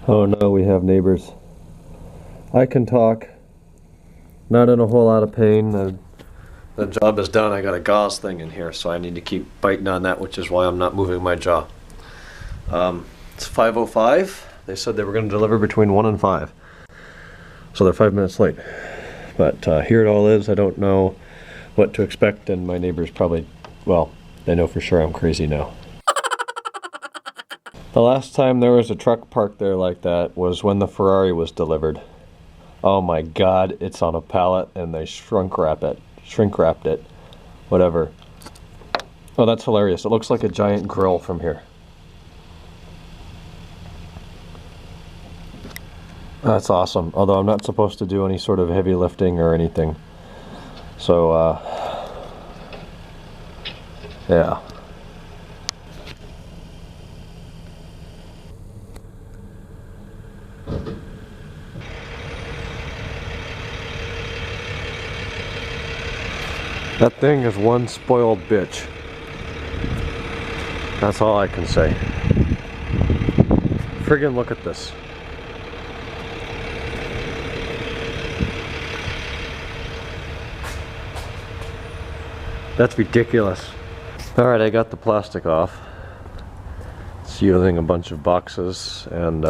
Oh no, we have neighbors. I can talk. Not in a whole lot of pain. The job is done. I got a gauze thing in here, so I need to keep biting on that, which is why I'm not moving my jaw. It's 5:05. They said they were going to deliver between 1 and 5. So they're 5 minutes late. But here it all is. I don't know what to expect, and my neighbors probably, well, they know for sure I'm crazy now. The last time there was a truck parked there like that was when the Ferrari was delivered. Oh my god, it's on a pallet and they shrink wrapped it, whatever. Oh, that's hilarious. It looks like a giant grill from here. That's awesome, although I'm not supposed to do any sort of heavy lifting or anything. So, yeah. That thing is one spoiled bitch. That's all I can say. Friggin' look at this. That's ridiculous. Alright, I got the plastic off. It's using a bunch of boxes, and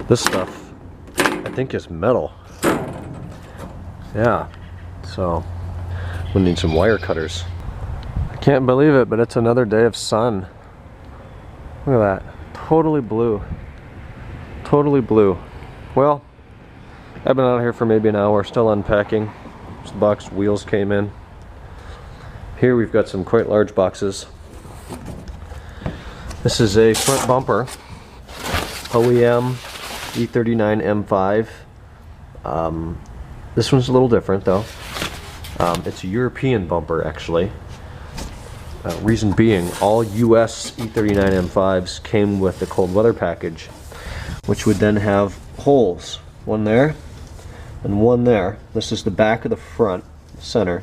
this stuff I think is metal. Yeah, so we'll need some wire cutters. I can't believe it, but it's another day of sun. Look at that. Totally blue. Totally blue. Well, I've been out here for maybe an hour, still unpacking. The box wheels came in. Here we've got some quite large boxes. This is a front bumper. OEM E39 M5. This one's a little different though. It's a European bumper actually. Reason being, all US E39 M5s came with the cold weather package, which would then have holes. One there and one there. This is the back of the front, center,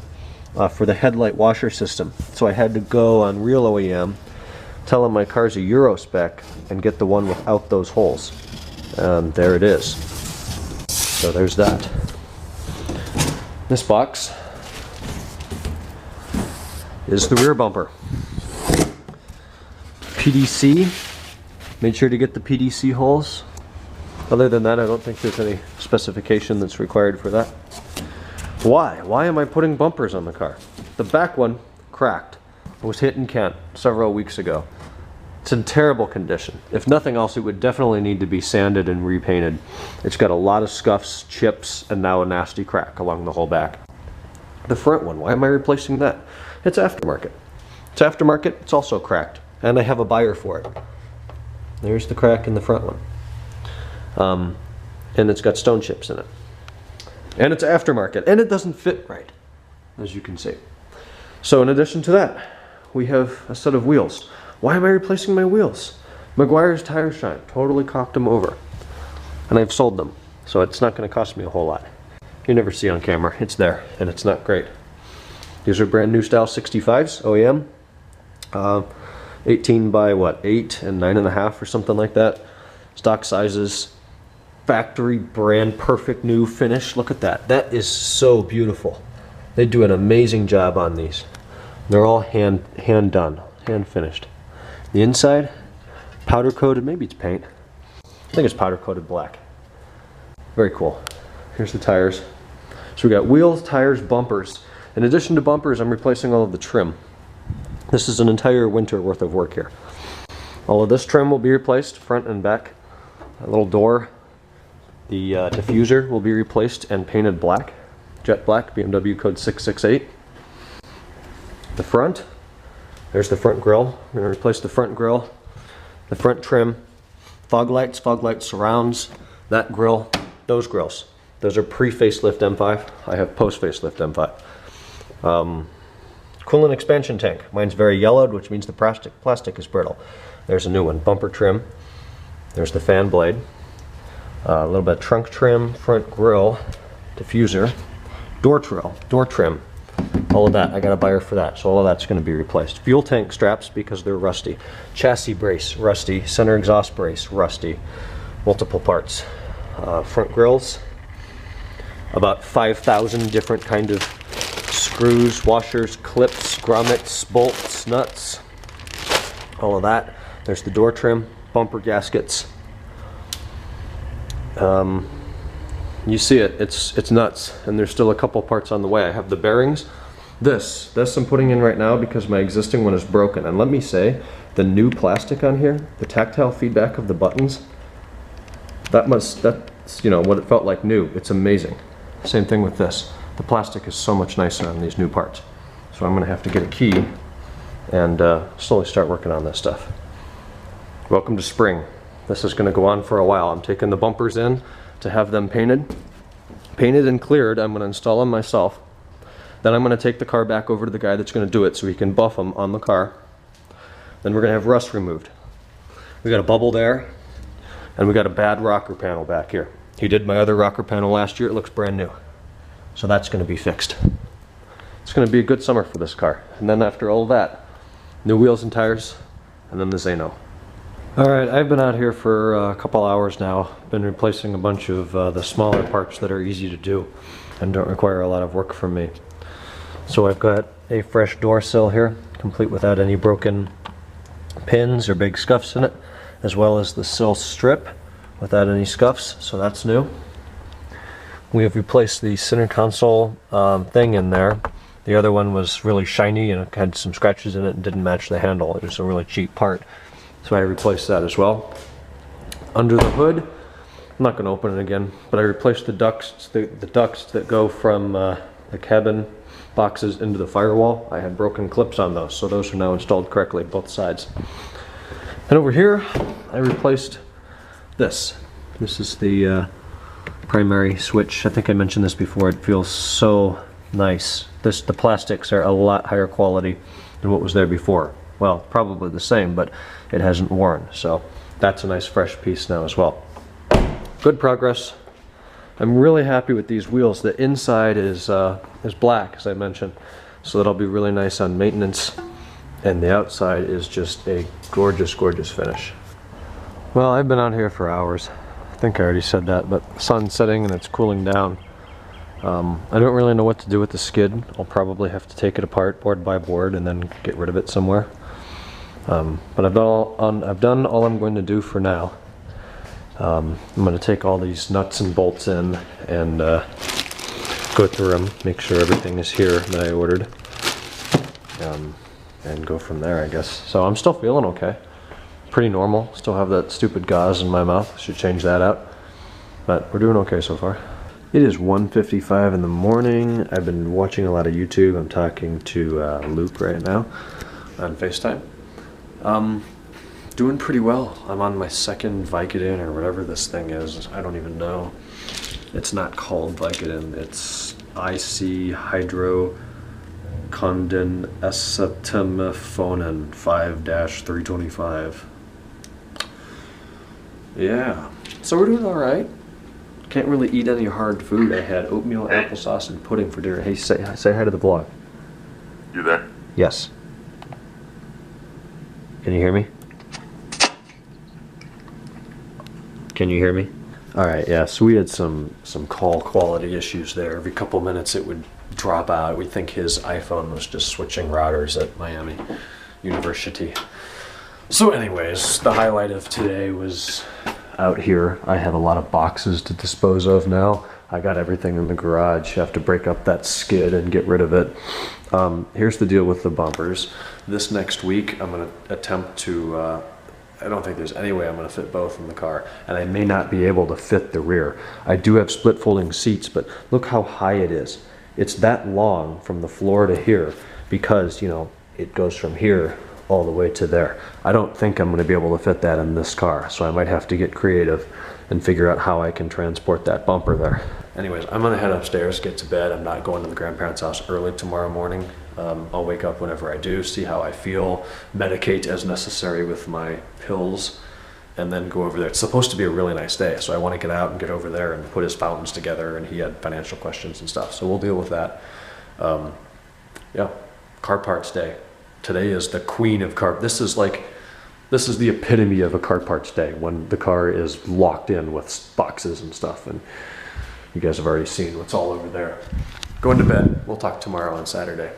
for the headlight washer system. So I had to go on real OEM, tell them my car's a Euro spec, and get the one without those holes. And there it is. So there's that. This box is the rear bumper. PDC. Made sure to get the PDC holes. Other than that, I don't think there's any specification that's required for that. Why? Why am I putting bumpers on the car? The back one cracked. It was hit in Kent several weeks ago. It's in terrible condition. If nothing else, it would definitely need to be sanded and repainted. It's got a lot of scuffs, chips, and now a nasty crack along the whole back. The front one, why am I replacing that? It's aftermarket. It's aftermarket, it's also cracked. And I have a buyer for it. There's the crack in the front one. And it's got stone chips in it. And it's aftermarket, and it doesn't fit right, as you can see. So in addition to that, we have a set of wheels. Why am I replacing my wheels? Meguiar's Tire Shine, totally cocked them over. And I've sold them, so it's not going to cost me a whole lot. You never see on camera, it's there, and it's not great. These are brand new style 65s, OEM. 18 by what, 8 and 9.5 or something like that. Stock sizes, factory brand, perfect new finish. Look at that, that is so beautiful. They do an amazing job on these. They're all hand done, hand finished. The inside, powder coated, maybe it's paint. I think it's powder coated black. Very cool. Here's the tires. So we got wheels, tires, bumpers. In addition to bumpers, I'm replacing all of the trim. This is an entire winter worth of work here. All of this trim will be replaced, front and back. A little door. The diffuser will be replaced and painted black. Jet black, BMW code 668. The front, there's the front grille. We're going to replace the front grille, the front trim, fog lights surrounds, that grille, those grills. Those are pre-facelift M5. I have post-facelift M5. Coolant expansion tank. Mine's very yellowed, which means the plastic is brittle. There's a new one. Bumper trim. There's the fan blade. A little bit of trunk trim, front grille, diffuser, door trim. All of that, I got a buyer for that, so all of that's going to be replaced. Fuel tank straps because they're rusty. Chassis brace, rusty. Center exhaust brace, rusty. multiple parts. Front grills, about 5,000 different kind of screws, washers, clips, grommets, bolts, nuts, all of that. There's the door trim, bumper gaskets. You see it, it's nuts, and there's still a couple parts on the way. I have the bearings. This I'm putting in right now because my existing one is broken. And let me say, the new plastic on here, the tactile feedback of the buttons, that's, you know, what it felt like new. It's amazing. Same thing with this. The plastic is so much nicer on these new parts. So I'm gonna have to get a key and slowly start working on this stuff. Welcome to spring. This is gonna go on for a while. I'm taking the bumpers in to have them painted and cleared. I'm gonna install them myself. Then I'm gonna take the car back over to the guy that's gonna do it so he can buff them on the car. Then we're gonna have rust removed. We got a bubble there, and we got a bad rocker panel back here. He did my other rocker panel last year. It looks brand new. So that's gonna be fixed. It's gonna be a good summer for this car. And then after all that, new wheels and tires, and then the Zano. All right, I've been out here for a couple hours now. Been replacing a bunch of the smaller parts that are easy to do and don't require a lot of work from me. So I've got a fresh door sill here, complete without any broken pins or big scuffs in it, as well as the sill strip without any scuffs, so that's new. We have replaced the center console thing in there. The other one was really shiny and it had some scratches in it and didn't match the handle. It was a really cheap part, so I replaced that as well. Under the hood, I'm not going to open it again, but I replaced the ducts, the ducts that go from the cabin boxes into the firewall. I had broken clips on those, so those are now installed correctly, both sides. And over here, I replaced this. This is the primary switch. I think I mentioned this before. It feels so nice. The plastics are a lot higher quality than what was there before. Well, probably the same, but it hasn't worn. So that's a nice fresh piece now as well. Good progress. I'm really happy with these wheels. The inside is black, as I mentioned, so that'll be really nice on maintenance. And the outside is just a gorgeous, gorgeous finish. Well, I've been out here for hours. I think I already said that, but the sun's setting and it's cooling down. I don't really know what to do with the skid. I'll probably have to take it apart board by board and then get rid of it somewhere. But I've done all I'm going to do for now. I'm going to take all these nuts and bolts in and go through them, make sure everything is here that I ordered, and go from there, I guess. So I'm still feeling okay. Pretty normal. Still have that stupid gauze in my mouth. Should change that out. But we're doing okay so far. It is 1:55 in the morning. I've been watching a lot of YouTube. I'm talking to Luke right now on FaceTime. Doing pretty well. I'm on my second Vicodin or whatever this thing is. I don't even know. It's not called Vicodin. It's IC hydrocondenacetamiphone 5-325. Yeah. So we're doing all right. Can't really eat any hard food. I had oatmeal, applesauce, and pudding for dinner. Hey, say hi to the vlog. You there? Yes. Can you hear me? Can you hear me? All right, yeah, so we had some call quality issues there. Every couple minutes it would drop out. We think his iPhone was just switching routers at Miami University. So anyways, the highlight of today was out here. I have a lot of boxes to dispose of now. I got everything in the garage. I have to break up that skid and get rid of it. Here's the deal with the bumpers. This next week, I'm gonna attempt to, I don't think there's any way I'm gonna fit both in the car, and I may not be able to fit the rear. I do have split folding seats, but look how high it is. It's that long from the floor to here because, you know, it goes from here all the way to there. I don't think I'm gonna be able to fit that in this car, so I might have to get creative and figure out how I can transport that bumper there. Anyways, I'm gonna head upstairs, get to bed. I'm not going to the grandparents' house early tomorrow morning. I'll wake up whenever I do, see how I feel, medicate as necessary with my pills, and then go over there. It's supposed to be a really nice day, so I want to get out and get over there and put his fountains together, and he had financial questions and stuff, so we'll deal with that. Yeah, car parts day. Today is the queen of car. This This is the epitome of a car parts day, when the car is locked in with boxes and stuff, and you guys have already seen what's all over there. Going to bed. We'll talk tomorrow on Saturday.